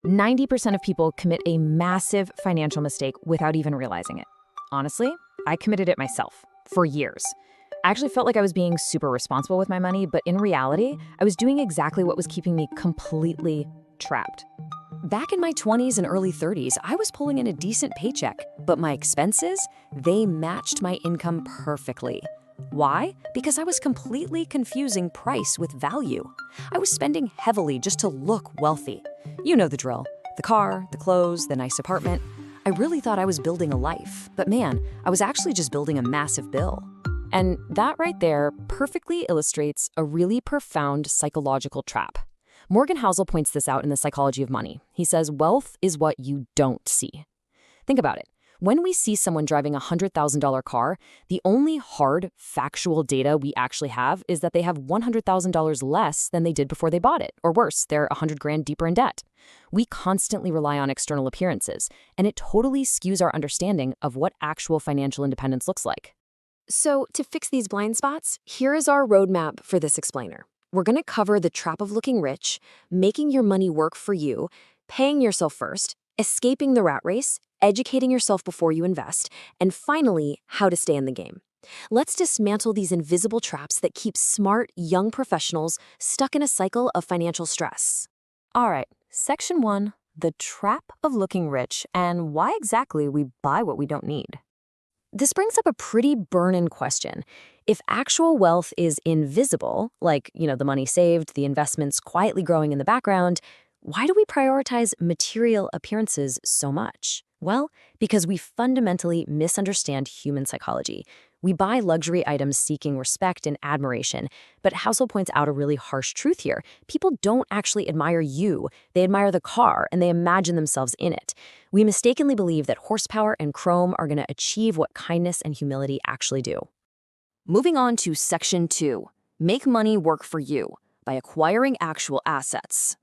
90% of people commit a massive financial mistake without even realizing it. Honestly, I committed it myself for years. I actually felt like I was being super responsible with my money, but in reality, I was doing exactly what was keeping me completely trapped. Back in my 20s and early 30s, I was pulling in a decent paycheck, but my expenses, they matched my income perfectly. Why? Because I was completely confusing price with value. I was spending heavily just to look wealthy. You know the drill. The car, the clothes, the nice apartment. I really thought I was building a life, but man, I was actually just building a massive bill. And that right there perfectly illustrates a really profound psychological trap. Morgan Housel points this out in The Psychology of Money. He says, wealth is what you don't see. Think about it. When we see someone driving a $100,000 car, the only hard, factual data we actually have is that they have $100,000 less than they did before they bought it. Or worse, they're $100,000 deeper in debt. We constantly rely on external appearances, and it totally skews our understanding of what actual financial independence looks like. So, to fix these blind spots, here is our roadmap for this explainer. We're going to cover the trap of looking rich, making your money work for you, paying yourself first, escaping the rat race, educating yourself before you invest, and finally, how to stay in the game. Let's dismantle these invisible traps that keep smart, young professionals stuck in a cycle of financial stress. All right, Section 1, the trap of looking rich and why exactly we buy what we don't need. This brings up a pretty burn-in question. If actual wealth is invisible, like, the money saved, the investments quietly growing in the background, why do we prioritize material appearances so much? Well, because we fundamentally misunderstand human psychology. We buy luxury items seeking respect and admiration, but Housel points out a really harsh truth here. People don't actually admire you. They admire the car, and they imagine themselves in it. We mistakenly believe that horsepower and chrome are going to achieve what kindness and humility actually do. Moving on to Section 2, make money work for you by acquiring actual assets.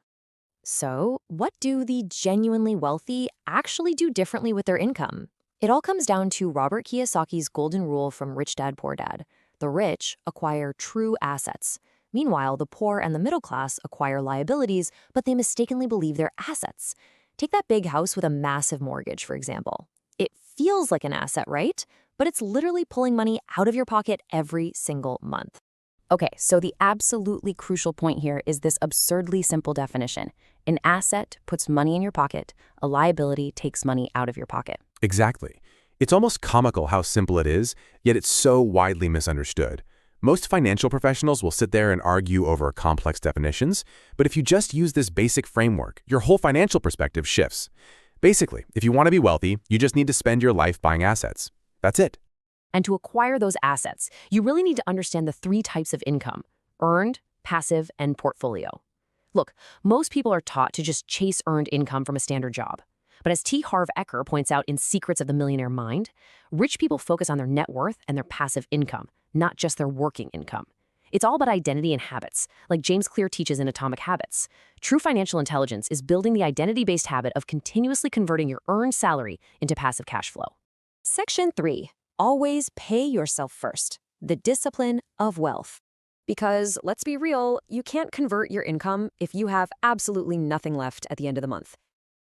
So, what do the genuinely wealthy actually do differently with their income? It all comes down to Robert Kiyosaki's golden rule from Rich Dad, Poor Dad. The rich acquire true assets. Meanwhile, the poor and the middle class acquire liabilities, but they mistakenly believe they're assets. Take that big house with a massive mortgage, for example. It feels like an asset, right? But it's literally pulling money out of your pocket every single month. Okay, so the absolutely crucial point here is this absurdly simple definition. An asset puts money in your pocket. A liability takes money out of your pocket. Exactly. It's almost comical how simple it is, yet it's so widely misunderstood. Most financial professionals will sit there and argue over complex definitions, but if you just use this basic framework, your whole financial perspective shifts. Basically, if you want to be wealthy, you just need to spend your life buying assets. That's it. And to acquire those assets, you really need to understand the 3 types of income: earned, passive, and portfolio. Look, most people are taught to just chase earned income from a standard job. But as T. Harv Eker points out in Secrets of the Millionaire Mind, rich people focus on their net worth and their passive income, not just their working income. It's all about identity and habits, like James Clear teaches in Atomic Habits. True financial intelligence is building the identity-based habit of continuously converting your earned salary into passive cash flow. Section 3. Always pay yourself first. The discipline of wealth. Because, let's be real, you can't convert your income if you have absolutely nothing left at the end of the month.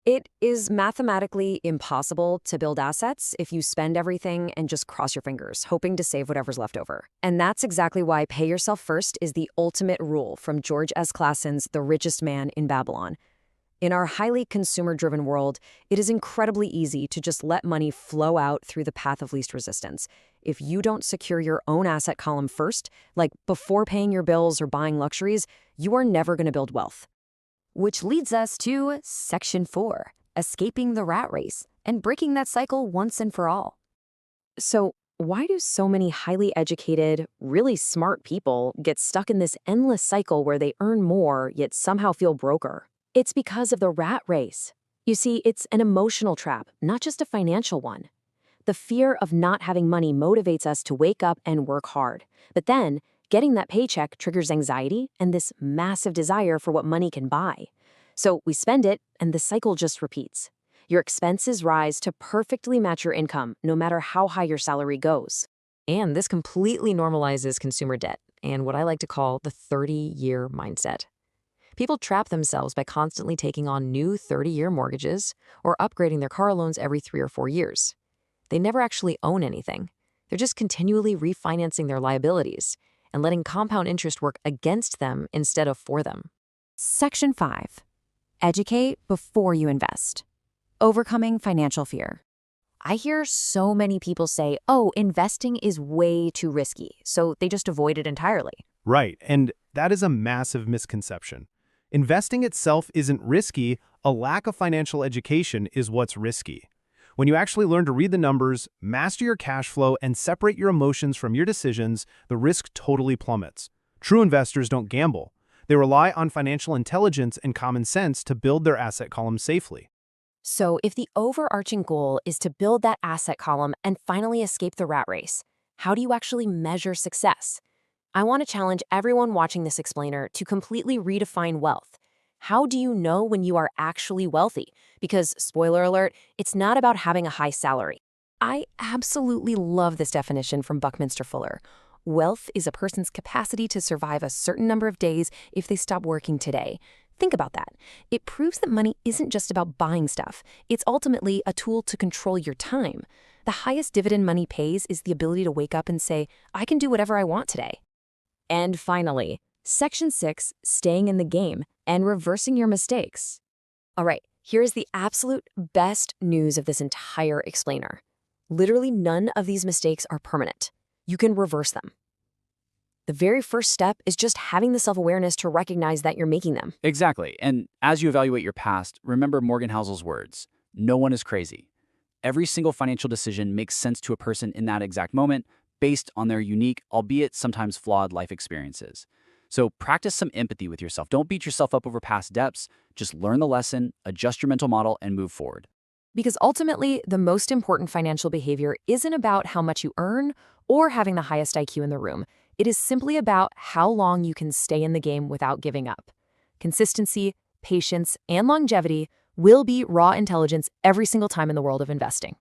It is mathematically impossible to build assets if you spend everything and just cross your fingers, hoping to save whatever's left over. And that's exactly why pay yourself first is the ultimate rule from George S. Clason's The Richest Man in Babylon. In our highly consumer-driven world, it is incredibly easy to just let money flow out through the path of least resistance. If you don't secure your own asset column first, like before paying your bills or buying luxuries, you are never going to build wealth. Which leads us to Section 4, escaping the rat race and breaking that cycle once and for all. So, why do so many highly educated, really smart people get stuck in this endless cycle where they earn more yet somehow feel broker? It's because of the rat race. You see, it's an emotional trap, not just a financial one. The fear of not having money motivates us to wake up and work hard. But then, getting that paycheck triggers anxiety and this massive desire for what money can buy. So we spend it, and the cycle just repeats. Your expenses rise to perfectly match your income, no matter how high your salary goes. And this completely normalizes consumer debt and what I like to call the 30-year mindset. People trap themselves by constantly taking on new 30-year mortgages or upgrading their car loans every 3 or 4 years. They never actually own anything. They're just continually refinancing their liabilities and letting compound interest work against them instead of for them. Section 5. Educate before you invest. Overcoming financial fear. I hear so many people say, oh, investing is way too risky, so they just avoid it entirely. Right, and that is a massive misconception. Investing itself isn't risky, a lack of financial education is what's risky. When you actually learn to read the numbers, master your cash flow, and separate your emotions from your decisions, the risk totally plummets. True investors don't gamble. They rely on financial intelligence and common sense to build their asset column safely. So if the overarching goal is to build that asset column and finally escape the rat race, how do you actually measure success? I want to challenge everyone watching this explainer to completely redefine wealth. How do you know when you are actually wealthy? Because, spoiler alert, it's not about having a high salary. I absolutely love this definition from Buckminster Fuller. Wealth is a person's capacity to survive a certain number of days if they stop working today. Think about that. It proves that money isn't just about buying stuff. It's ultimately a tool to control your time. The highest dividend money pays is the ability to wake up and say, I can do whatever I want today. And finally, Section 6, staying in the game and reversing your mistakes. All right, here's the absolute best news of this entire explainer. Literally none of these mistakes are permanent. You can reverse them. The very first step is just having the self-awareness to recognize that you're making them. Exactly. And as you evaluate your past, remember Morgan Housel's words, no one is crazy. Every single financial decision makes sense to a person in that exact moment based on their unique, albeit sometimes flawed life experiences. So practice some empathy with yourself. Don't beat yourself up over past depths. Just learn the lesson, adjust your mental model, and move forward. Because ultimately, the most important financial behavior isn't about how much you earn or having the highest IQ in the room. It is simply about how long you can stay in the game without giving up. Consistency, patience, and longevity will be raw intelligence every single time in the world of investing.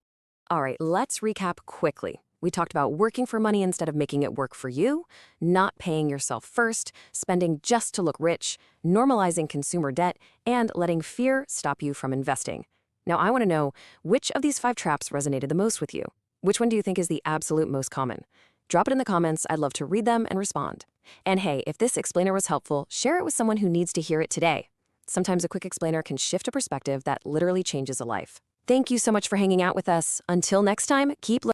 All right, let's recap quickly. We talked about working for money instead of making it work for you, not paying yourself first, spending just to look rich, normalizing consumer debt, and letting fear stop you from investing. Now, I want to know, which of these 5 traps resonated the most with you? Which one do you think is the absolute most common? Drop it in the comments. I'd love to read them and respond. And hey, if this explainer was helpful, share it with someone who needs to hear it today. Sometimes a quick explainer can shift a perspective that literally changes a life. Thank you so much for hanging out with us. Until next time, keep learning.